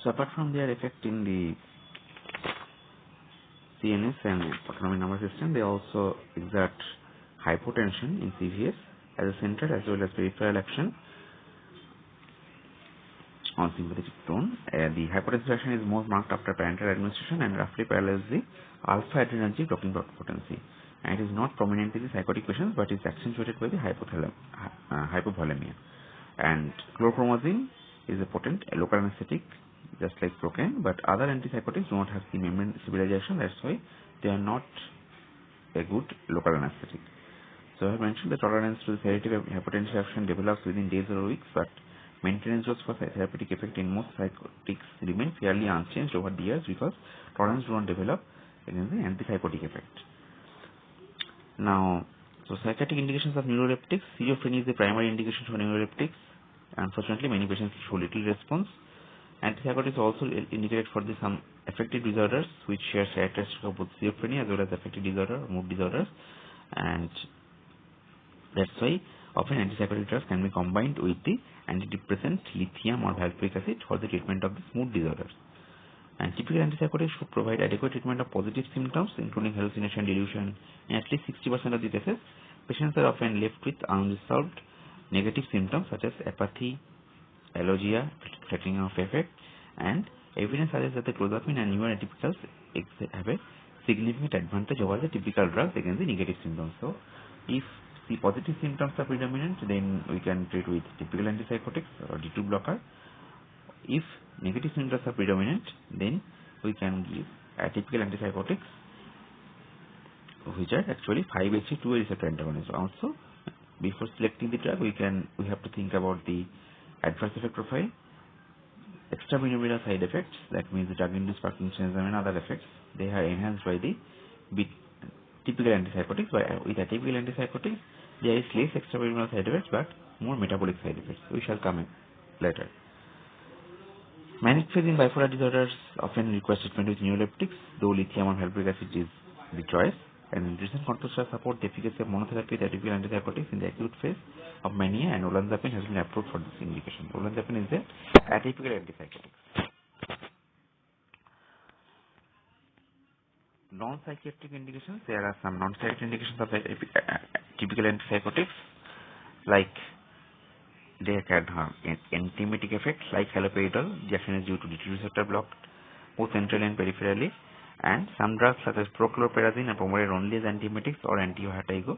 So apart from their effect in the CNS and autonomic nervous system, they also exert hypotension in CVS as a central as well as peripheral action on sympathetic tone. The hypotensive action is most marked after parenteral administration and roughly parallels the alpha adrenergic blocking potency. And it is not prominent in the psychotic patients, but is accentuated by the hypovolemia. And chlorpromazine is a potent local anesthetic, just like procaine, but other antipsychotics do not have the membrane stabilization. That's why they are not a good local anesthetic. So I have mentioned the tolerance to the sedative hypotensive action develops within days or weeks, but maintenance dose for therapeutic effect in most psychotics remain fairly unchanged over the years because tolerance do not develop against the antipsychotic effect. Now, so psychiatric indications of neuroleptics. Schizophrenia is the primary indication for neuroleptics. Unfortunately, many patients show little response. Antipsychotics also indicated for some affective disorders which share characteristics of both schizophrenia as well as affective disorder, mood disorders, and that's why often antipsychotic drugs can be combined with the antidepressant lithium or valproic acid for the treatment of these mood disorders. And typical antipsychotics should provide adequate treatment of positive symptoms, including hallucination, delusion. In at least 60% of the cases, patients are often left with unresolved negative symptoms such as apathy, alogia, flattening of effect, and evidence suggests that the clozapine and newer atypicals have a significant advantage over the typical drugs against the negative symptoms. So, if the positive symptoms are predominant, then we can treat with typical antipsychotics or D2 blocker. If negative symptoms are predominant, then we can give atypical antipsychotics, which are actually 5-HT2A receptor antagonists. Also, before selecting the drug, we have to think about the adverse effect profile, extrapiramidal side effects, that means the drug-induced Parkinsonism and other effects. They are enhanced by the typical antipsychotics. With atypical antipsychotics, there is less extrapiramidal side effects but more metabolic side effects. We shall come later. Manic phase in bipolar disorders often requires treatment with neuroleptics, though lithium or valproic acid is the choice. And recent controls support the efficacy of monotherapy with atypical antipsychotics in the acute phase of mania, and olanzapine has been approved for this indication. Olanzapine is the atypical antipsychotic. Non-psychiatric indications. There are some non-psychiatric indications of typical antipsychotics, like they can have an antiemetic effect, like haloperidol. The action is due to D2 receptor blocked both centrally and peripherally. And some drugs such as prochlorperazine are promoted only as antiemetics or anti-vertigo.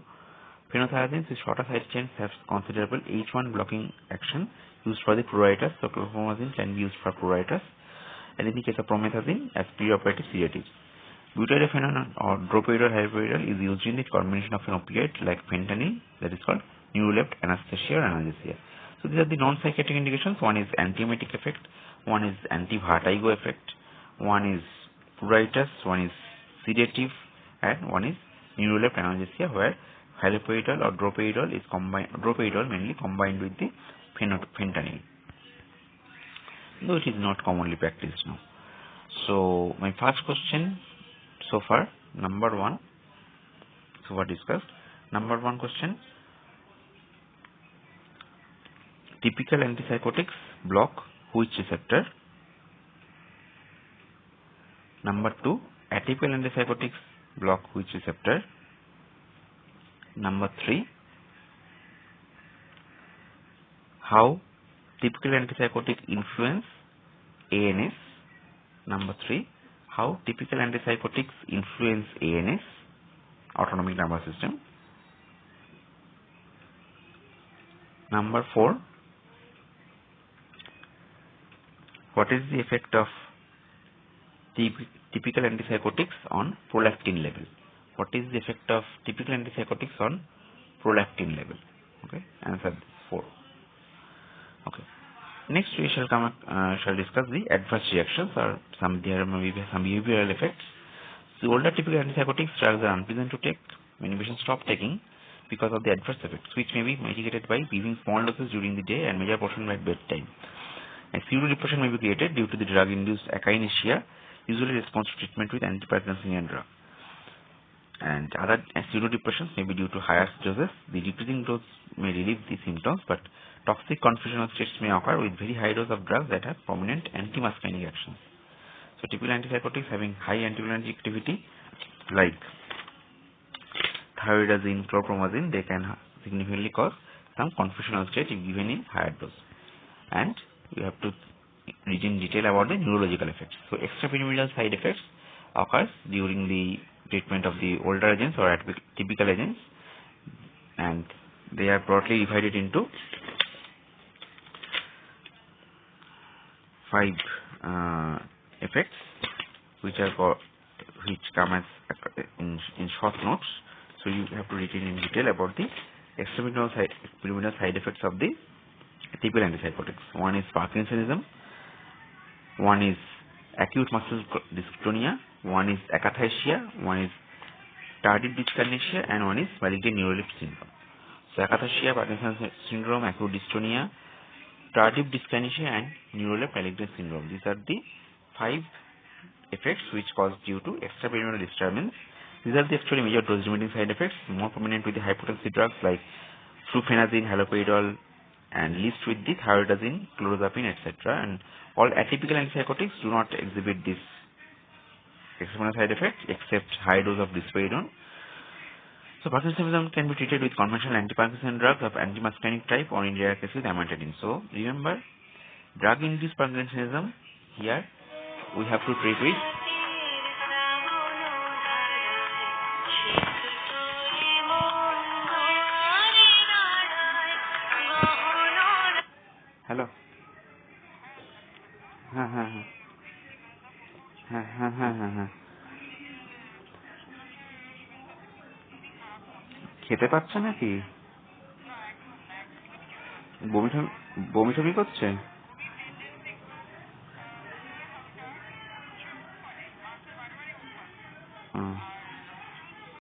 Phenothiazines with shorter side chains have considerable H1 blocking action used for the pruritus, so chlorpromazine can be used for pruritus. And in the case of promethazine, as preoperative sedatives. Butyraphenol or droperidol haloperidol is used in the combination of an opioid like fentanyl, that is called neurolept anesthesia or analgesia. So these are the non-psychiatric indications. One is antiemetic effect, one is anti-vertigo effect, one is pruritus, one is sedative, and one is neurolept analgesia, where haloperidol or droperidol is combined, droperidol mainly combined with the fentanyl, though it is not commonly practiced now. So my first question so far, number 1, so far discussed. Number 1 question: typical antipsychotics block which receptor? Number 2, atypical antipsychotics block which receptor? Number 3, how typical antipsychotic influence ANS? Number 3, how typical antipsychotics influence ANS, autonomic nervous system? Number 4, what is the effect of typical antipsychotics on prolactin level? What is the effect of typical antipsychotics on prolactin level? Okay, answer 4. Okay. Next we shall discuss the adverse reactions, or there may be some behavioral effects. The older typical antipsychotics drugs are unpleasant to take. Many patients stop taking because of the adverse effects, which may be mitigated by giving small doses during the day and major portion at bedtime. A pseudo-depression may be created due to the drug-induced akinesia, usually responds to treatment with antiparkinsonian drug. And other pseudodepressions may be due to higher doses. The decreasing dose may relieve the symptoms, but toxic confusional states may occur with very high dose of drugs that have prominent anti-muscarinic actions. So typical antipsychotics having high anticholinergic activity like thyroidazine, chlorpromazine, they can significantly cause some confusional state if given in higher dose. And we have to read in detail about the neurological effects. So extrapyramidal side effects occurs during the treatment of the older agents or typical agents, and they are broadly divided into 5 effects, which come as in short notes. So you have to read in detail about the extrapyramidal side effects of the typical antipsychotics. One is Parkinsonism, one is acute muscle dystonia, one is akathisia, one is tardive dyskinesia, and one is malignant neuroleptic syndrome. So akathisia, Parkinson's syndrome, acute dystonia, tardive dyskinesia, and neuroleptic malignant syndrome. These are the 5 effects which cause due to extrapyramidal disturbance. These are the actually major dose-limiting side effects, more prominent with the hypotensive drugs like fluphenazine, haloperidol, and least with the thyroidazine, chlorozapine, etc. And all atypical antipsychotics do not exhibit this external side effect except high dose of risperidone. So Parkinsonism can be treated with conventional anti-Parkinson drugs of anti-muscarinic type or in rare cases amantadine. So remember, drug-induced Parkinsonism, here we have to treat with hello. খেতে পাচ্ছে নাকি? বমি টমি করছে?